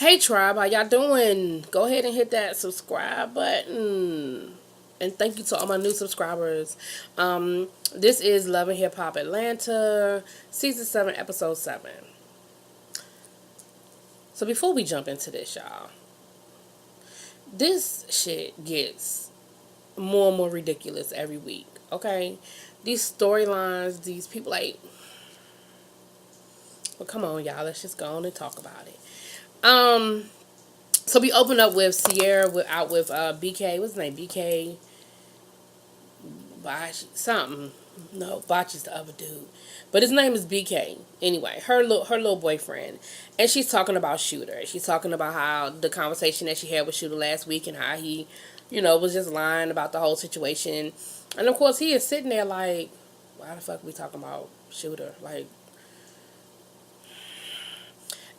Hey tribe, how y'all doing? Go ahead and hit that subscribe button. And thank you to all my new subscribers. This is Love and Hip Hop Atlanta, Season 7, Episode 7. So before we jump into this, y'all, this shit gets more and more ridiculous every week, okay? These storylines, these people, like, well, come on, y'all, let's just go on and talk about it. So we open up with Sierra out with BK. What's his name? BK Bach something. No, Bach is the other dude, but his name is BK. Anyway, her little boyfriend, and she's talking about Shooter. She's talking about how the conversation that she had with Shooter last week and how he, was just lying about the whole situation, and of course he is sitting there like, why the fuck we talking about Shooter? Like,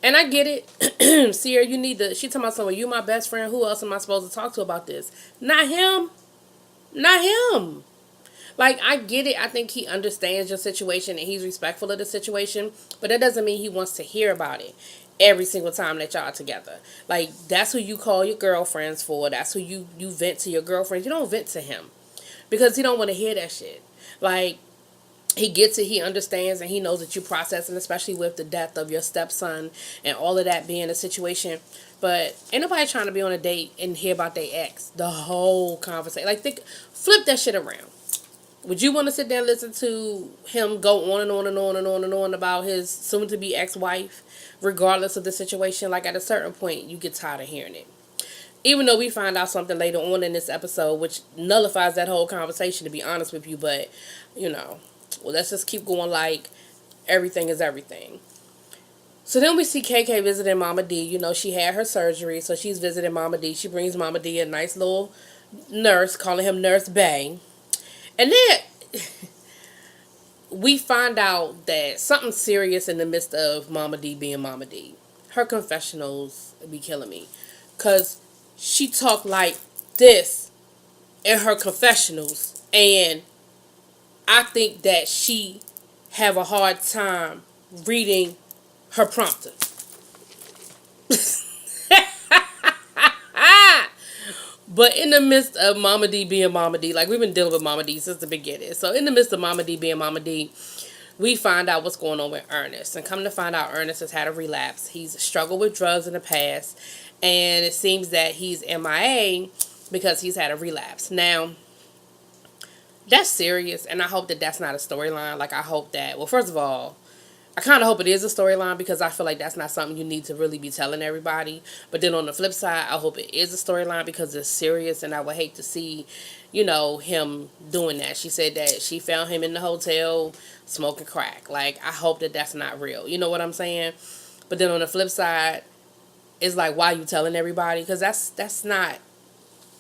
and I get it. Sierra, you need to. She talking about someone. You my best friend. Who else am I supposed to talk to about this? Not him. Not him. Like, I get it. I think he understands your situation and he's respectful of the situation. But that doesn't mean he wants to hear about it every single time that y'all are together. Like, that's who you call your girlfriends for. That's who you vent to your girlfriends. You don't vent to him. Because he don't want to hear that shit. Like, he gets it, he understands, and he knows that you're processing, especially with the death of your stepson and all of that being a situation. But ain't nobody trying to be on a date and hear about their ex. The whole conversation. Like, flip that shit around. Would you want to sit there and listen to him go on and on and on and on and on about his soon-to-be ex-wife, regardless of the situation? Like, at a certain point, you get tired of hearing it. Even though we find out something later on in this episode, which nullifies that whole conversation, to be honest with you. But, well, let's just keep going like everything is everything. So then we see KK visiting Mama D. She had her surgery, so she's visiting Mama D. She brings Mama D a nice little nurse, calling him Nurse Bay. And then we find out that something serious in the midst of Mama D being Mama D. Her confessionals be killing me. Because she talked like this in her confessionals. And I think that she have a hard time reading her prompter. But in the midst of Mama D being Mama D, like we've been dealing with Mama D since the beginning. So in the midst of Mama D being Mama D, we find out what's going on with Ernest. And come to find out, Ernest has had a relapse. He's struggled with drugs in the past. And it seems that he's MIA because he's had a relapse. Now, that's serious. And I hope that that's not a storyline. Like, I hope that, well, first of all, I kind of hope it is a storyline because I feel like that's not something you need to really be telling everybody. But then on the flip side, I hope it is a storyline because it's serious and I would hate to see, him doing that. She said that she found him in the hotel smoking crack. Like, I hope that that's not real. You know what I'm saying? But then on the flip side, it's like, why are you telling everybody? Because that's not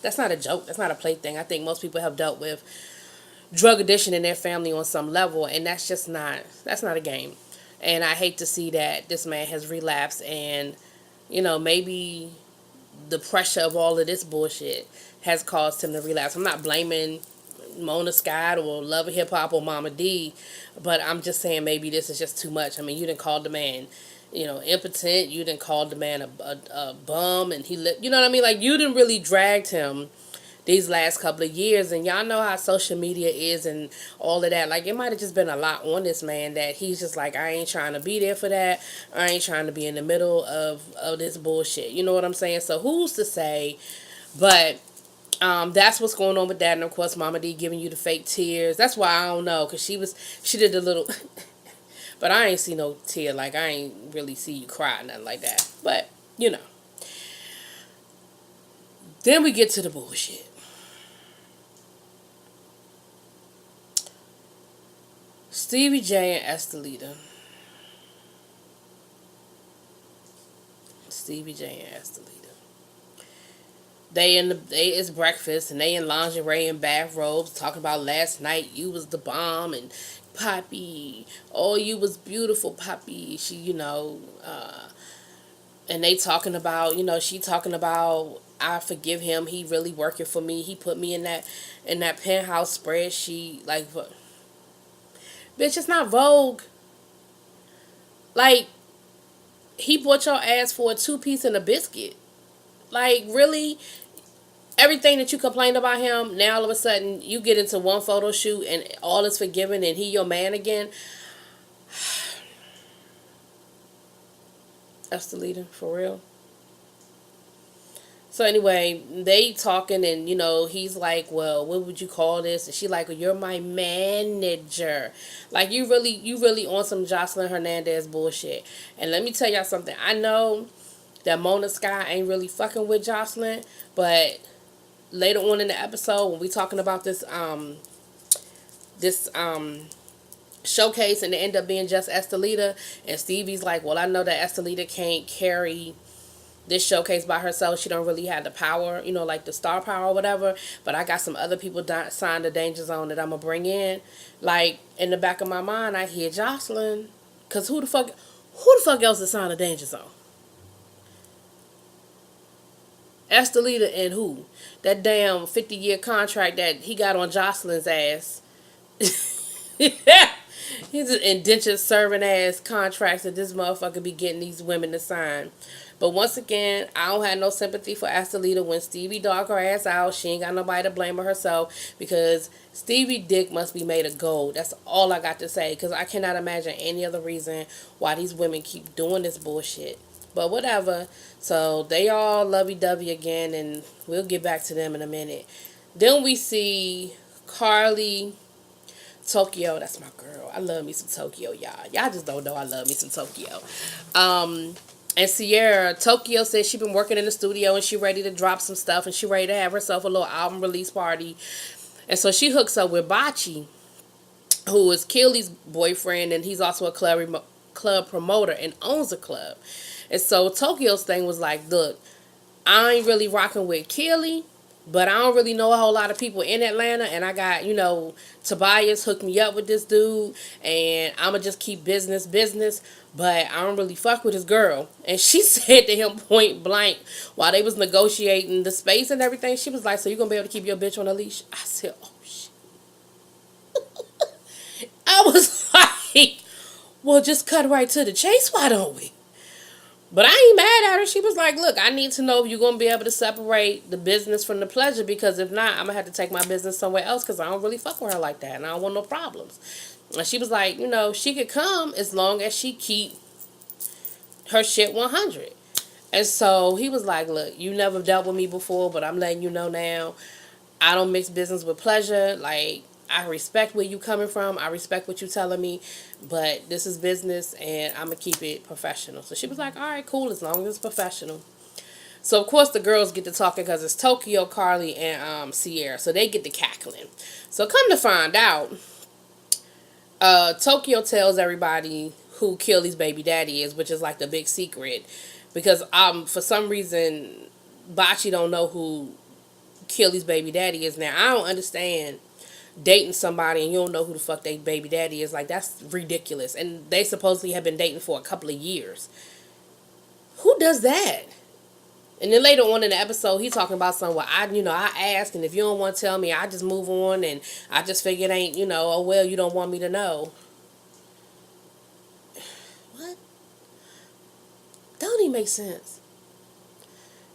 a joke. That's not a plaything. I think most people have dealt with drug addiction in their family on some level, and that's not a game. And I hate to see that this man has relapsed and, maybe the pressure of all of this bullshit has caused him to relapse. I'm not blaming Mona Scott or Love and Hip Hop or Mama D, but I'm just saying maybe this is just too much. I mean, you didn't call the man, impotent. You didn't call the man a bum, and you know what I mean? Like, you didn't really dragged him these last couple of years, and y'all know how social media is and all of that. Like, it might have just been a lot on this man that he's just like, I ain't trying to be there for that. I ain't trying to be in the middle of this bullshit. You know what I'm saying? So who's to say? But that's what's going on with that. And of course, Mama D giving you the fake tears. That's why I don't know, because she did the little but I ain't see no tear. Like, I ain't really see you cry, nothing like that. But then we get to the bullshit. Stevie J and Estelita. Stevie J and Estelita. It's breakfast and they in lingerie and bathrobes talking about last night you was the bomb and Poppy, oh you was beautiful Poppy. She, and they talking about, she talking about I forgive him. He really working for me. He put me in that penthouse spreadsheet. Like, bitch, it's not Vogue. Like, he bought your ass for a 2-piece and a biscuit. Like, really? Everything that you complained about him, now all of a sudden you get into one photo shoot and all is forgiven and he your man again. That's the leader, for real. So anyway, they talking and he's like, well, what would you call this? And she like, well, you're my manager. Like, you really on some Jocelyn Hernandez bullshit. And let me tell y'all something. I know that Mona Sky ain't really fucking with Jocelyn, but later on in the episode when we talking about this showcase and it end up being just Estelita, and Stevie's like, well, I know that Estelita can't carry this showcase by herself. She don't really have the power, like the star power or whatever. But I got some other people signed the Danger Zone that I'm gonna bring in. Like, in the back of my mind, I hear Jocelyn, cause who the fuck else is signed the Danger Zone? Estelita and who? That damn 50-year contract that he got on Jocelyn's ass. He's an indentured servant ass contracts that this motherfucker be getting these women to sign. But once again, I don't have no sympathy for Estelita. When Stevie dog her ass out, she ain't got nobody to blame but herself, because Stevie dick must be made of gold. That's all I got to say, because I cannot imagine any other reason why these women keep doing this bullshit. But whatever. So they all lovey-dovey again, and we'll get back to them in a minute. Then we see Carly, Tokyo. That's my girl. I love me some Tokyo, y'all. Y'all just don't know I love me some Tokyo. And Sierra, Tokyo says she been working in the studio and she ready to drop some stuff and she ready to have herself a little album release party. And so she hooks up with Bachi, who is Keely's boyfriend, and he's also a club promoter and owns a club. And so Tokyo's thing was like, look, I ain't really rocking with Keely, but I don't really know a whole lot of people in Atlanta, and I got, Tobias hooked me up with this dude, and I'ma just keep business, but I don't really fuck with his girl. And she said to him point blank, while they was negotiating the space and everything, she was like, so you gonna be able to keep your bitch on a leash? I said, oh shit. I was like, well, just cut right to the chase, why don't we? But I ain't mad at her. She was like, look, I need to know if you're going to be able to separate the business from the pleasure, because if not, I'm going to have to take my business somewhere else, because I don't really fuck with her like that and I don't want no problems. And she was like, she could come as long as she keep her shit 100. And so he was like, look, you never dealt with me before, but I'm letting you know now, I don't mix business with pleasure. Like, I respect where you coming from. I respect what you telling me, but this is business and I'm going to keep it professional. So she was like, all right, cool, as long as it's professional. So, of course, the girls get to talking because it's Tokyo, Carly, and Sierra. So they get to cackling. So come to find out, Tokyo tells everybody who Keely's baby daddy is, which is like the big secret. Because for some reason, Bachi don't know who Keely's baby daddy is. Now, I don't understand dating somebody and you don't know who the fuck they baby daddy is. Like, that's ridiculous. And they supposedly have been dating for a couple of years. Who does that? And then later on in the episode, he's talking about something where I ask, and if you don't want to tell me, I just move on, and I just figure it ain't, oh well, you don't want me to know. What? Don't even make sense.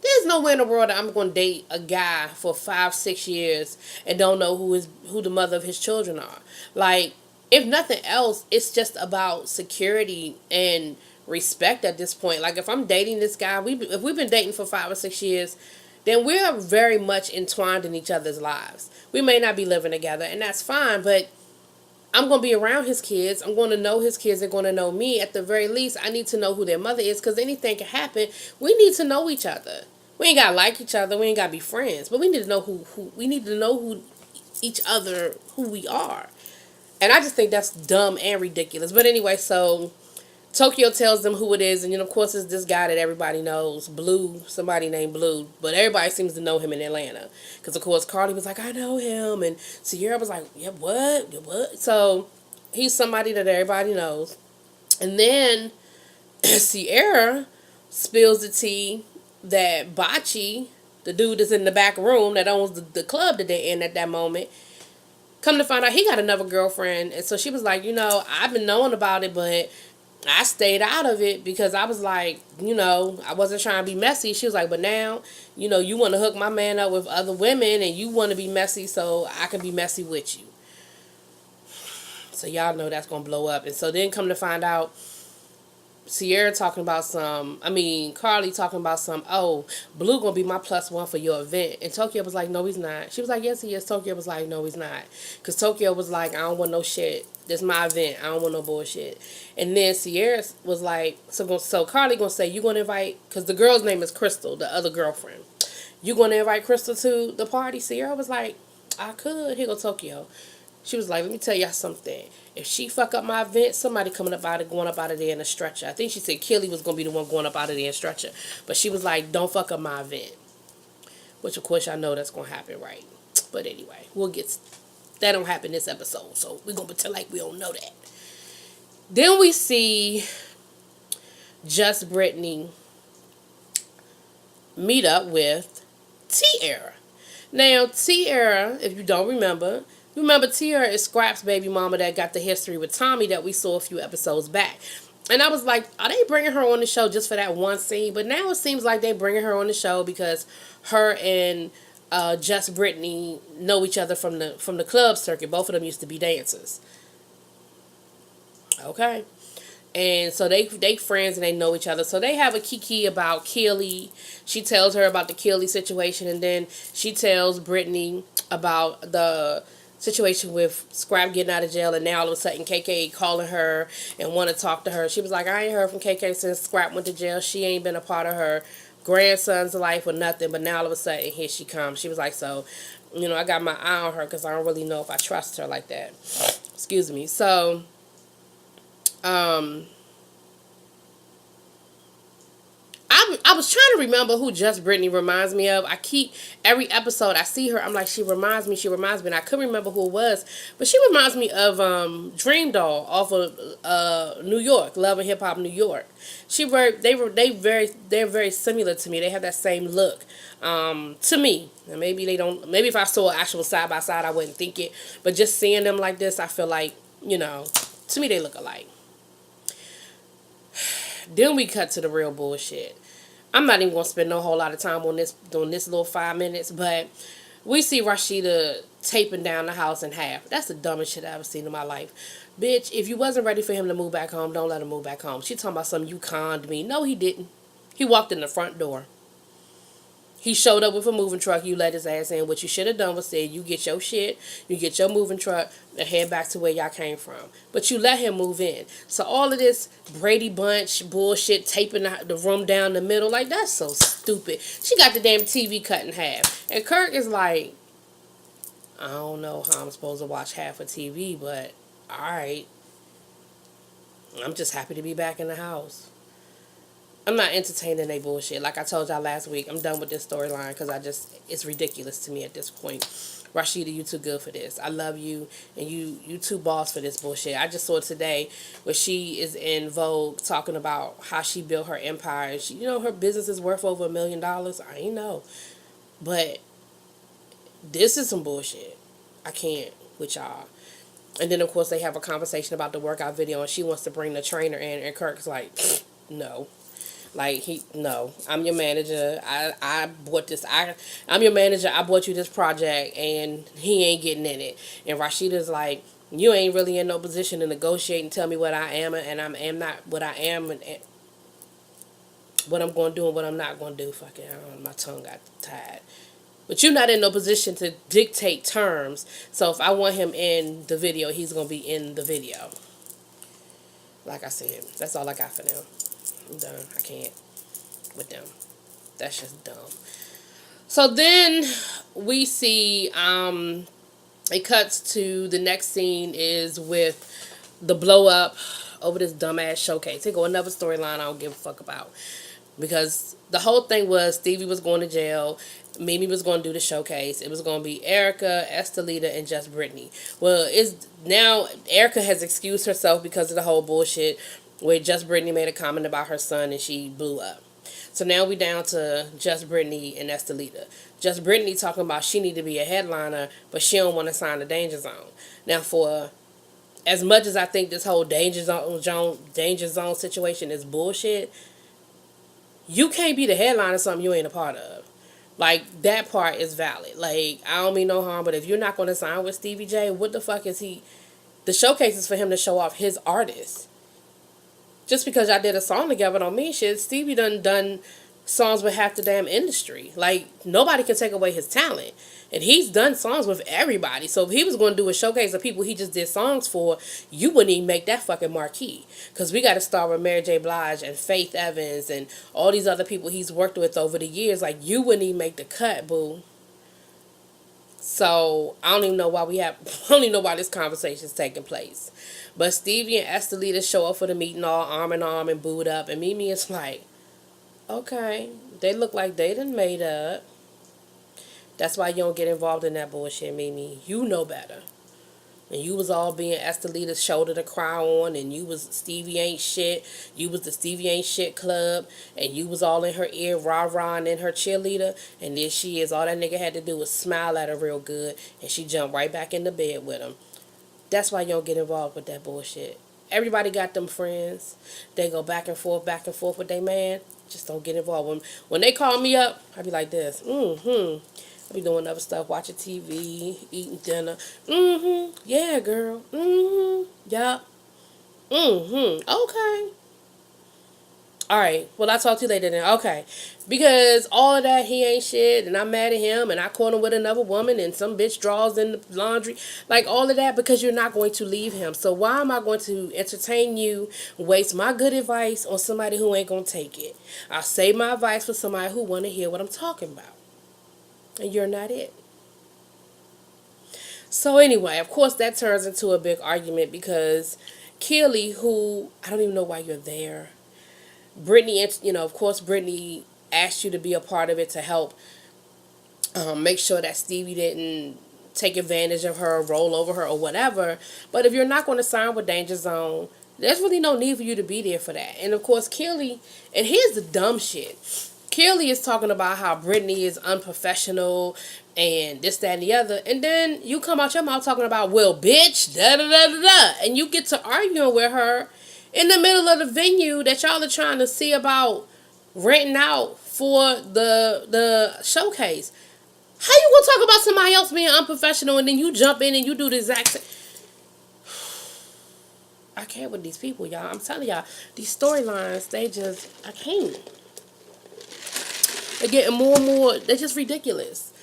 There's nowhere in the world that I'm going to date a guy for 5-6 years and don't know who the mother of his children are. Like, if nothing else, it's just about security and respect at this point. Like, if I'm dating this guy, if we've been dating for 5 or 6 years, then we're very much entwined in each other's lives. We may not be living together, and that's fine, but I'm going to be around his kids. I'm going to know his kids. They're going to know me. At the very least, I need to know who their mother is, because anything can happen. We need to know each other. We ain't got to like each other. We ain't got to be friends. But we need to know who each other, who we are. And I just think that's dumb and ridiculous. But anyway, so Tokyo tells them who it is. And, of course, it's this guy that everybody knows, Blue, somebody named Blue. But everybody seems to know him in Atlanta. Because, of course, Carly was like, I know him. And Sierra was like, yeah, what? So he's somebody that everybody knows. And then Sierra spills the tea that Bachi, the dude that's in the back room that owns the club that they're in at that moment, come to find out he got another girlfriend. And so she was like, I've been knowing about it, but I stayed out of it because I was like, I wasn't trying to be messy. She was like, but now, you want to hook my man up with other women and you want to be messy so I can be messy with you. So y'all know that's going to blow up. And so then come to find out, Sierra talking about Carly talking about oh, Blue gonna be my plus one for your event. And Tokyo was like, no, he's not. She was like, yes, he is. Tokyo was like, no, he's not. Because Tokyo was like, I don't want no shit. This is my event. I don't want no bullshit. And then Sierra was like, so Carly gonna say, you gonna invite, because the girl's name is Crystal, the other girlfriend. You gonna invite Crystal to the party? Sierra was like, I could. Here go Tokyo. She was like, let me tell y'all something. If she fuck up my event, somebody going up out of there in a stretcher. I think she said Kelly was going to be the one going up out of there in a stretcher. But she was like, don't fuck up my event. Which, of course, I know that's going to happen, right? But anyway, that don't happen this episode. So we're going to pretend like we don't know that. Then we see Just Brittany meet up with Tierra. Now, Tierra, if you don't remember Tierra is Scrap's baby mama that got the history with Tommy that we saw a few episodes back. And I was like, are they bringing her on the show just for that one scene? But now it seems like they bringing her on the show because her and Just Brittany know each other from the club circuit. Both of them used to be dancers. Okay. And so they friends and they know each other. So they have a kiki about Keely. She tells her about the Keely situation, and then she tells Brittany about the situation with Scrap getting out of jail, and now all of a sudden KK calling her and want to talk to her. She was like, I ain't heard from KK since Scrap went to jail. She ain't been a part of her grandson's life or nothing, but now all of a sudden here she comes. She was like, so, I got my eye on her because I don't really know if I trust her like that. Excuse me. So, I was trying to remember who Just Brittany reminds me of. Every episode I see her, I'm like, she reminds me, and I couldn't remember who it was, but she reminds me of Dream Doll off of New York, Love and Hip Hop New York. They're very similar to me. They have that same look to me. And maybe if I saw an actual side by side, I wouldn't think it, but just seeing them like this, I feel like, to me they look alike. Then we cut to the real bullshit. I'm not even going to spend no whole lot of time on this little 5 minutes, but we see Rashida taping down the house in half. That's the dumbest shit I've ever seen in my life. Bitch, if you wasn't ready for him to move back home, don't let him move back home. She talking about something, you conned me. No, he didn't. He walked in the front door. He showed up with a moving truck. You let his ass in. What you should have done was said, you get your shit, you get your moving truck, and head back to where y'all came from. But you let him move in. So all of this Brady Bunch bullshit, taping the room down the middle, like, that's so stupid. She got the damn TV cut in half. And Kirk is like, I don't know how I'm supposed to watch half of TV, but alright. I'm just happy to be back in the house. I'm not entertaining they bullshit. Like I told y'all last week, I'm done with this storyline because it's ridiculous to me at this point. Rashida, you too good for this. I love you, and you too boss for this bullshit. I just saw it today where she is in Vogue talking about how she built her empire. Her business is worth over $1 million. I ain't know. But this is some bullshit. I can't with y'all. And then, of course, they have a conversation about the workout video, and she wants to bring the trainer in, and Kirk's like, no. Like, no, I'm your manager. I bought this. I'm your manager. I bought you this project, and he ain't getting in it. And Rashida's like, you ain't really in no position to negotiate and tell me what I am, and I am not what I am, and what I'm going to do and what I'm not going to do. Fucking, my tongue got tied. But you're not in no position to dictate terms. So if I want him in the video, he's going to be in the video. Like I said, that's all I got for now. I'm done. I can't with them. That's just dumb. So then we see it cuts to the next scene is with the blow up over this dumbass showcase. Here go another storyline I don't give a fuck about. Because the whole thing was Stevie was going to jail. Mimi was going to do the showcase. It was going to be Erica, Estelita, and Just Brittany. Well, now Erica has excused herself because of the whole bullshit where Just Brittany made a comment about her son and she blew up. So now we down to Just Brittany and Estelita. Just Brittany talking about she need to be a headliner, but she don't want to sign the Danger Zone. Now for as much as I think this whole danger zone situation is bullshit, you can't be the headline of something you ain't a part of. Like, that part is valid. Like, I don't mean no harm, but if you're not going to sign with Stevie J, what the fuck is he? The showcase is for him to show off his artist. Just because y'all did a song together don't mean shit. Stevie done songs with half the damn industry. Like, nobody can take away his talent. And he's done songs with everybody. So if he was going to do a showcase of people he just did songs for, you wouldn't even make that fucking marquee. Because we got to start with Mary J. Blige and Faith Evans and all these other people he's worked with over the years. Like, you wouldn't even make the cut, boo. So I don't even know why I don't even know why this conversation is taking place. But Stevie and Estelita show up for the meeting all arm in arm and booed up. And Mimi is like, okay, they look like they done made up. That's why you don't get involved in that bullshit, Mimi. You know better. And you was all being Estelita's shoulder to cry on, and you was Stevie ain't shit. You was the Stevie ain't shit club, and you was all in her ear, rah-rah, and in her cheerleader. And there she is. All that nigga had to do was smile at her real good, and she jumped right back into bed with him. That's why you don't get involved with that bullshit. Everybody got them friends. They go back and forth with their man. Just don't get involved. When they call me up, I be like this. I be doing other stuff, watching TV, eating dinner. Yeah, girl. Yup. Okay. Alright, well, I'll talk to you later then. Okay. Because all of that, he ain't shit, and I'm mad at him, and I caught him with another woman, and some bitch draws in the laundry. Like, all of that because you're not going to leave him. So why am I going to entertain you, waste my good advice on somebody who ain't going to take it? I'll save my advice for somebody who want to hear what I'm talking about. And you're not it. So anyway, of course, that turns into a big argument because Kelly, who, I don't even know why you're there. Brittany, of course, Brittany asked you to be a part of it to help make sure that Stevie didn't take advantage of her, roll over her, or whatever. But if you're not going to sign with Danger Zone, there's really no need for you to be there for that. And of course, Kelly, and here's the dumb shit. Kelly is talking about how Brittany is unprofessional and this, that, and the other. And then you come out your mouth talking about, well, bitch, da-da-da-da-da. And you get to arguing with her in the middle of the venue that y'all are trying to see about renting out for the showcase. How you gonna talk about somebody else being unprofessional and then you jump in and you do the exact same? I can't with these people, y'all. I'm telling y'all, these storylines, I can't. They're getting more and more, they're just ridiculous.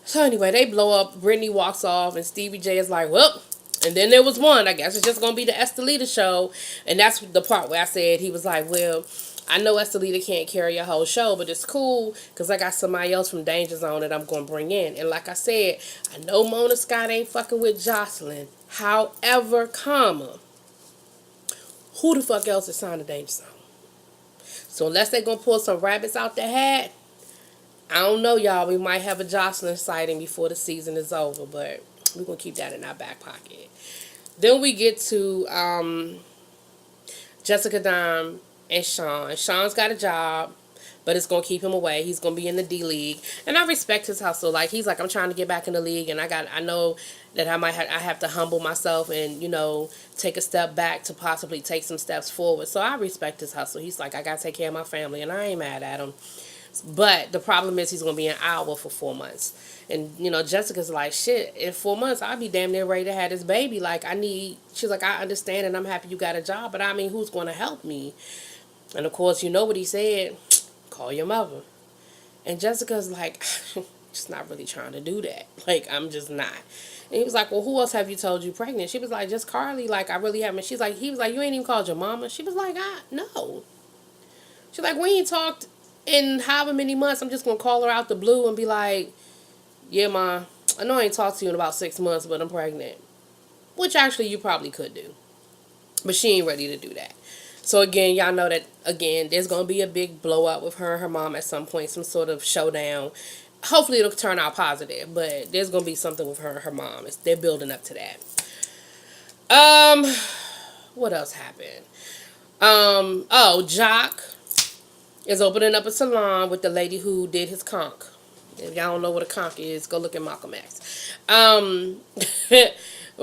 So anyway, they blow up, Brittany walks off, and Stevie J is like, well, and then there was one, I guess it's just going to be the Estelita show. And that's the part where I said, he was like, well, I know Estelita can't carry a whole show, but it's cool because I got somebody else from Danger Zone that I'm going to bring in. And like I said, I know Mona Scott ain't fucking with Jocelyn. However, who the fuck else is signed to Danger Zone? So unless they're going to pull some rabbits out their hat, I don't know, y'all. We might have a Jocelyn sighting before the season is over, but we're going to keep that in our back pocket. Then we get to Jessica Dime and Sean. Sean's got a job, but it's going to keep him away. He's going to be in the D League. And I respect his hustle. Like, he's like, I'm trying to get back in the league, and I know that I have to humble myself and, take a step back to possibly take some steps forward. So I respect his hustle. He's like, I got to take care of my family, and I ain't mad at him. But the problem is he's going to be in Iowa for 4 months. And, Jessica's like, shit, in 4 months, I'll be damn near ready to have this baby. Like, she's like, I understand and I'm happy you got a job, but I mean, who's going to help me? And of course, you know what he said, call your mother. And Jessica's like, just not really trying to do that. Like, I'm just not. And he was like, well, who else have you told you pregnant? She was like, just Carly. Like, I really haven't. He was like, you ain't even called your mama? She was like, no. She's like, we ain't talked in however many months. I'm just going to call her out the blue and be like, yeah, Ma, I know I ain't talked to you in about 6 months, but I'm pregnant. Which actually you probably could do. But she ain't ready to do that. So again, y'all know that, again, there's going to be a big blow up with her and her mom at some point. Some sort of showdown. Hopefully it'll turn out positive. But there's going to be something with her and her mom. They're building up to that. What else happened? Jock is opening up a salon with the lady who did his conch. If y'all don't know what a conch is, go look at Malcolm X.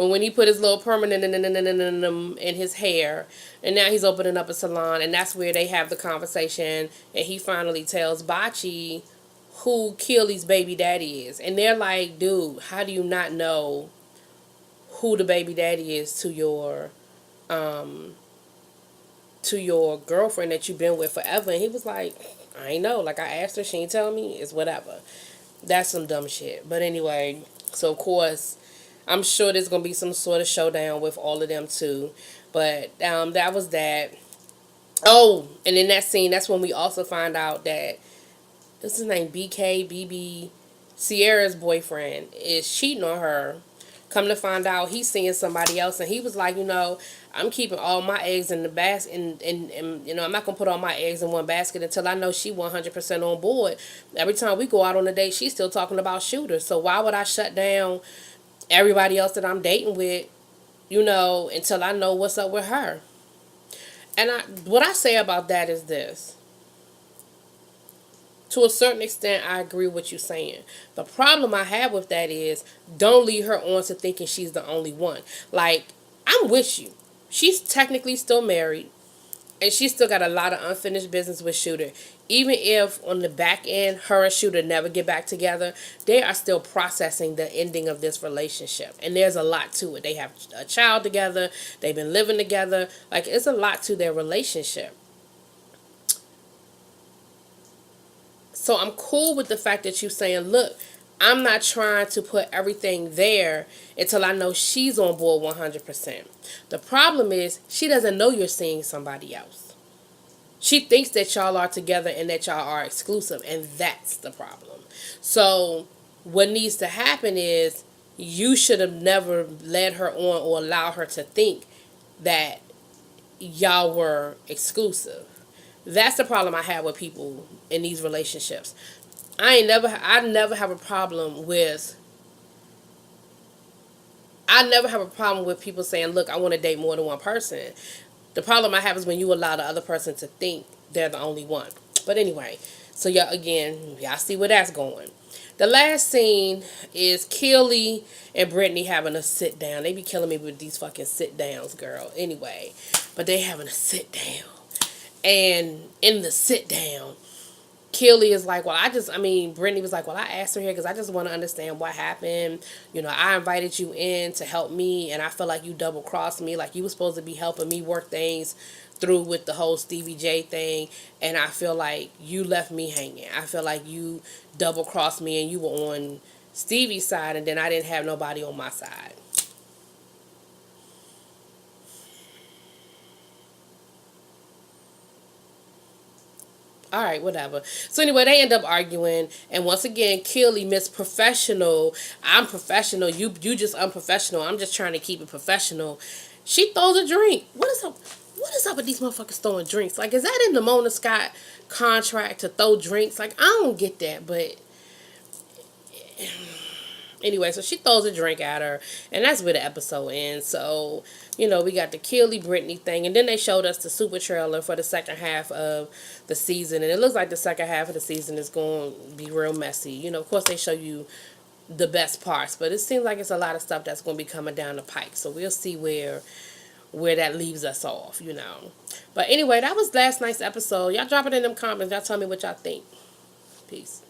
when he put his little permanent in his hair, and now he's opening up a salon, and that's where they have the conversation, and he finally tells Bachi who Keely's baby daddy is, and they're like, dude, how do you not know who the baby daddy is to your girlfriend that you've been with forever? And he was like, I ain't know. Like, I asked her, she ain't tell me. It's whatever. That's some dumb shit. But anyway, so of course, I'm sure there's gonna be some sort of showdown with all of them too. But that was that. Oh, and in that scene, that's when we also find out that what's his name, BB, Sierra's boyfriend is cheating on her. Come to find out, he's seeing somebody else, and he was like, I'm keeping all my eggs in the basket, and I'm not gonna put all my eggs in one basket until I know she 100% on board. Every time we go out on a date, she's still talking about shooters. So why would I shut down everybody else that I'm dating with, until I know what's up with her? And what I say about that is this. To a certain extent, I agree with what you're saying. The problem I have with that is, don't lead her on to thinking she's the only one. Like, I'm with you. She's technically still married, and she's still got a lot of unfinished business with Shooter. Even if on the back end, her and Shooter never get back together, they are still processing the ending of this relationship. And there's a lot to it. They have a child together. They've been living together. Like, it's a lot to their relationship. So I'm cool with the fact that you're saying, look, I'm not trying to put everything there until I know she's on board 100%. The problem is she doesn't know you're seeing somebody else. She thinks that y'all are together and that y'all are exclusive, and that's the problem. So what needs to happen is you should have never led her on or allowed her to think that y'all were exclusive. That's the problem I have with people in these relationships. I never have a problem with people saying, look, I want to date more than one person. The problem I have is when you allow the other person to think they're the only one. But anyway, so y'all see where that's going. The last scene is Keely and Brittany having a sit down. They be killing me with these fucking sit downs, girl. Anyway, but they having a sit down. And in the sit down, Keely is like, Brittany was like, well, I asked her here because I just want to understand what happened. I invited you in to help me, and I feel like you double crossed me. Like, you were supposed to be helping me work things through with the whole Stevie J thing, and I feel like you left me hanging. I feel like you double crossed me, and you were on Stevie's side, and then I didn't have nobody on my side. All right, whatever. So anyway, they end up arguing, and once again, Keely, Miss Professional, I'm professional. You just unprofessional. I'm just trying to keep it professional. She throws a drink. What is up? What is up with these motherfuckers throwing drinks? Like, is that in the Mona Scott contract to throw drinks? Like, I don't get that, but anyway, so she throws a drink at her, and that's where the episode ends. So, we got the Keely Brittany thing, and then they showed us the super trailer for the second half of the season, and it looks like the second half of the season is going to be real messy. Of course, they show you the best parts, but it seems like it's a lot of stuff that's going to be coming down the pike. So we'll see where that leaves us off. But anyway, that was last night's episode. Y'all drop it in them comments. Y'all tell me what y'all think. Peace.